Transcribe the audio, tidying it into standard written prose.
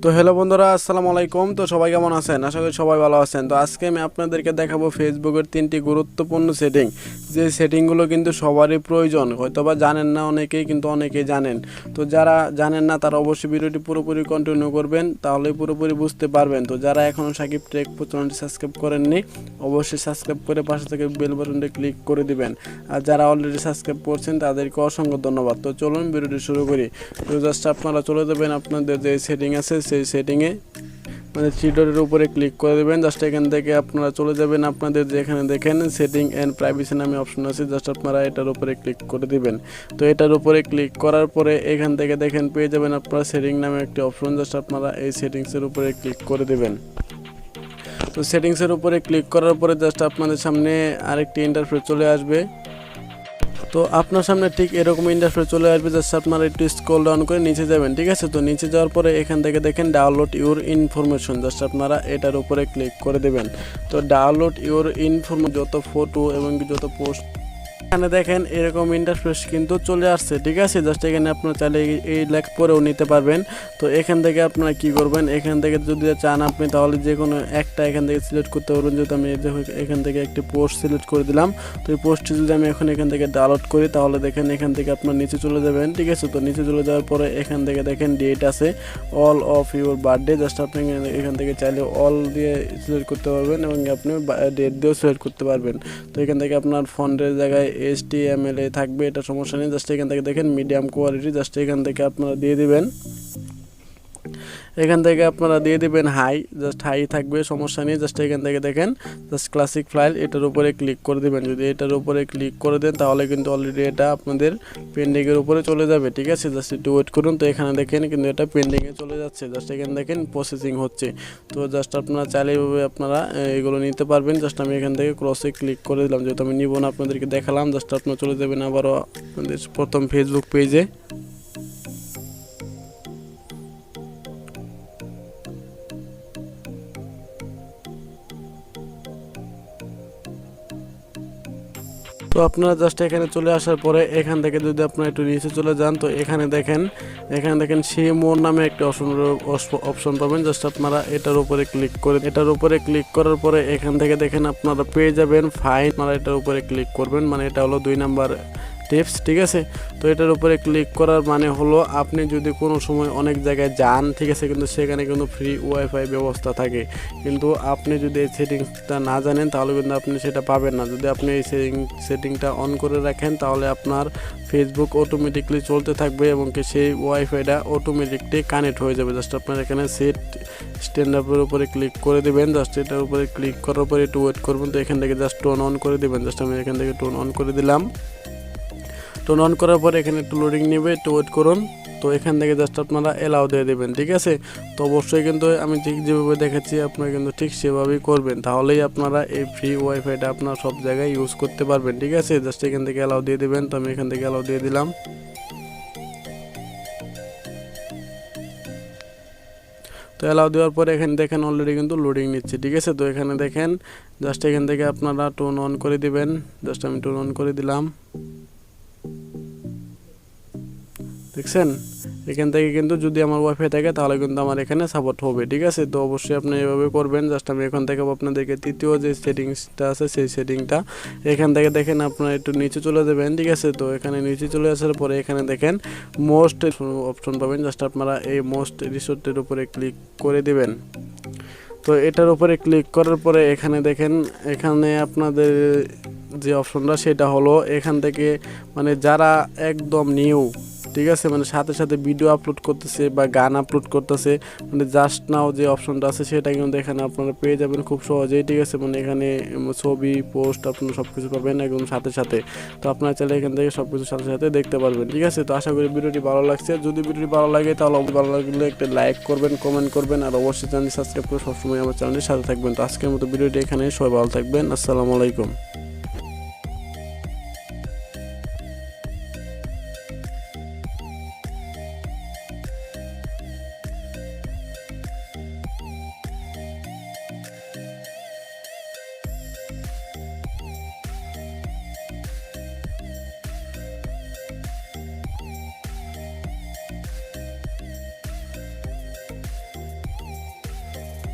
তো হ্যালো বন্ধুরা, আসসালামু আলাইকুম। তো সবাই কেমন আছেন? আশা করি সবাই ভালো আছেন। তো আজকে আমি আপনাদেরকে দেখাবো ফেসবুকের 3টি গুরুত্বপূর্ণ সেটিং, যে সেটিংগুলো কিন্তু সবারই প্রয়োজন। হয়তোবা জানেন না অনেকেই, কিন্তু অনেকেই জানেন। তো যারা জানেন না তারা অবশ্যই ভিডিওটি পুরোপুরি কন্টিনিউ করবেন, তাহলে পুরোপুরি বুঝতে পারবেন। তো যারা এখনও সাকিব টেক প্রো চ্যানেলটি সাবস্ক্রাইব করেননি, অবশ্যই সাবস্ক্রাইব করে পাশে থেকে বেল বাটনটি ক্লিক করে দিবেন। আর যারা অলরেডি সাবস্ক্রাইব করছেন তাদেরকে অসংখ্য ধন্যবাদ। তো চলুন ভিডিওটি শুরু করি। তো জাস্ট আপনারা চলে যাবেন আপনাদের যে সেটিং আছে সেই সেটিংয়ে, মানে থ্রি ডটের উপরে ক্লিক করে দেবেন। জাস্ট এখান থেকে আপনারা চলে যাবেন আপনাদের যেখানে দেখেন সেটিং অ্যান্ড প্রাইভেসি নামে অপশন আছে, জাস্ট আপনারা এটার উপরে ক্লিক করে দিবেন। তো এটার উপরে ক্লিক করার পরে এখান থেকে দেখেন পেয়ে যাবেন আপনারা সেটিং নামে একটি অপশন, জাস্ট আপনারা এই সেটিংসের উপরে ক্লিক করে দেবেন। তো সেটিংসের উপরে ক্লিক করার পরে জাস্ট আপনাদের সামনে আরেকটি ইন্টারফেস চলে আসবে। তো আপনার সামনে ঠিক এরকম ইন্টারফেস চলে আসবে, জাস্ট আপনারা একটু স্ক্রল ডাউন করে নিচে যাবেন, ঠিক আছে। তো নিচে যাওয়ার পরে এখান থেকে দেখেন ডাউনলোড ইউর ইনফরমেশন, জাস্ট আপনারা এটার উপরে ক্লিক করে দেবেন। তো ডাউনলোড ইউর ইনফরমেশন, যত ফটো এবং যত পোস্ট এখানে দেখেন এরকম ইন্টারফেস কিন্তু চলে আসছে, ঠিক আছে। জাস্ট এখানে আপনারা চাইলে এই লেখ পরেও নিতে পারবেন। তো এখান থেকে আপনারা কি করবেন, এখান থেকে যদি চান আপনি তাহলে যে কোনো একটা এখান থেকে সিলেক্ট করতে পারবেন। যেহেতু আমি এখান থেকে একটি পোস্ট সিলেক্ট করে দিলাম, তো এই পোস্টটি যদি আমি এখন এখান থেকে ডাউনলোড করি তাহলে দেখেন এখান থেকে আপনার নিচে চলে যাবেন, ঠিক আছে। তো নিচে চলে যাওয়ার পরে এখান থেকে দেখেন ডেট আছে all of your birthday, just আপনি এখান থেকে চাইলে অল দিয়ে সিলেক্ট করতে পারবেন এবং আপনি ডেট দিয়েও সিলেক্ট করতে পারবেন। তো এখান থেকে আপনার ফন্টের জায়গায় HTML থাকবে, এটা সমস্যা নেই। জাস্ট এখান থেকে দেখেন মিডিয়াম কোয়ালিটি, জাস্ট এখান থেকে আপনারা দিয়ে দিবেন। এখান থেকে আপনারা দিয়ে দিবেন হাই, জাস্ট হাই থাকবে, সমস্যা নেই। জাস্ট এখান থেকে দেখেন জাস্ট ক্লাসিক ফাইল, এটার উপরে ক্লিক করে দিবেন। যদি এটার উপরে ক্লিক করে দেন তাহলে কিন্তু অলরেডি এটা আপনাদের পেন্ডিংয়ের উপরে চলে যাবে, ঠিক আছে। জাস্ট একটু ওয়েট করুন। তো এখানে দেখেন কিন্তু এটা পেন্ডিংয়ে চলে যাচ্ছে, জাস্ট এখানে দেখেন প্রসেসিং হচ্ছে। তো জাস্ট আপনারা চাইলে এইভাবে আপনারা এগুলো নিতে পারবেন। জাস্ট আমি এখান থেকে ক্রসে ক্লিক করে দিলাম, যেহেতু আমি নিব না আপনাদেরকে দেখালাম। জাস্ট আপনারা চলে যাবেন আবারও আপনাদের প্রথম ফেসবুক পেজে। তো আপনারা জাস্ট এখানে চলে আসার পরে এখান থেকে যদি আপনারা একটু নিচে চলে যান, তো এখানে দেখেন সে মোর নামে একটা অপশন পাবেন। জাস্ট আপনারা এটার উপরে ক্লিক করার পরে এখান থেকে দেখেন আপনারা পেয়ে যাবেন ফাইন, আপনারা এটার উপরে ক্লিক করবেন, মানে এটা হলো 2 নাম্বার টিপস, ঠিক আছে। তো এটার উপরে ক্লিক করার মানে হলো আপনি যদি কোনো সময় অনেক জায়গায় যান, ঠিক আছে, কিন্তু সেখানে কিন্তু ফ্রি ওয়াইফাই ব্যবস্থা থাকে, কিন্তু আপনি যদি এই সেটিংসটা না জানেন তাহলে কিন্তু আপনি সেটা পাবেন না। যদি আপনি এই সেটিংটা অন করে রাখেন তাহলে আপনার ফেসবুক অটোমেটিকলি চলতে থাকবে এবং সেই ওয়াইফাইটা অটোমেটিকলি কানেক্ট হয়ে যাবে। জাস্ট আপনার এখানে সেট স্ট্যান্ডআপের উপরে ক্লিক করে দেবেন। জাস্ট এটার উপরে ক্লিক করার পরে একটু ওয়েট করবেন। তো এখান থেকে জাস্ট টোন অন করে দেবেন। জাস্ট আমি এখান থেকে টোন অন করে দিলাম। টোন অন করার পরে এখানে একটু লোডিং নেবে, একটু ওয়েট করুন। তো এখান থেকে জাস্ট আপনারা অ্যালাউ দিয়ে দেবেন, ঠিক আছে। তো অবশ্যই কিন্তু আমি ঠিক যেভাবে দেখাচ্ছি আপনারা কিন্তু ঠিক সেভাবেই করবেন, তাহলেই আপনারা এই ফ্রি ওয়াইফাইটা আপনারা সব জায়গায় ইউজ করতে পারবেন, ঠিক আছে। জাস্ট এখান থেকে অ্যালাউ দিয়ে দেবেন। তো আমি এখান থেকে অ্যালাউ দিয়ে দিলাম। তো অ্যালাউ দেওয়ার পরে এখানে দেখেন অলরেডি কিন্তু লোডিং নিচ্ছে, ঠিক আছে। তো এখানে দেখেন জাস্ট এখান থেকে আপনারা টোন অন করে দিবেন। জাস্ট আমি টোন অন করে দিলাম, দেখছেন। এখান থেকে কিন্তু যদি আমার ওয়াইফাই থাকে তাহলে কিন্তু আমার এখানে সাপোর্ট হবে, ঠিক আছে। তো অবশ্যই আপনি এভাবে করবেন। জাস্ট আমি এখন থেকে আপনাদেরকে তৃতীয় যে সেটিংসটা আছে সেই সেটিংটা এখান থেকে দেখেন আপনারা একটু নিচে চলে যাবেন, ঠিক আছে। তো এখানে নিচে চলে আসার পরে এখানে দেখেন মোস্ট অপশন পাবেন। জাস্ট আপনারা এই মোস্ট রিসোর্টের উপরে ক্লিক করে দিবেন। তো এটার উপরে ক্লিক করার পরে এখানে দেখেন এখানে আপনাদের যে অপশনটা সেটা হলো এখান থেকে মানে যারা একদম নিউ, ঠিক আছে, মানে সাথে সাথে ভিডিও আপলোড করতেছে বা গান আপলোড করতেছে, মানে জাস্ট নাও যে অপশনটা আছে সেটা কিন্তু এখানে আপনারা পেয়ে যাবেন খুব সহজেই, ঠিক আছে। মানে এখানে ছবি পোস্ট আপনারা সব কিছু পাবেন একদম সাথে সাথে। তো আপনারা চাইলে এখান থেকে সব কিছু সাথে সাথে দেখতে পারবেন, ঠিক আছে। তো আশা করি ভিডিওটি ভালো লাগছে। যদি ভিডিওটি ভালো লাগে তাহলে ভালো লাগলে একটা লাইক করবেন, কমেন্ট করবেন, আর অবশ্যই চ্যানেল সাবস্ক্রাইব করে সবসময় আমার চ্যানেলের সাথে থাকবেন। তো আজকের মতো ভিডিওটি এখানে, সবাই ভালো থাকবেন। আসসালামু আলাইকুম।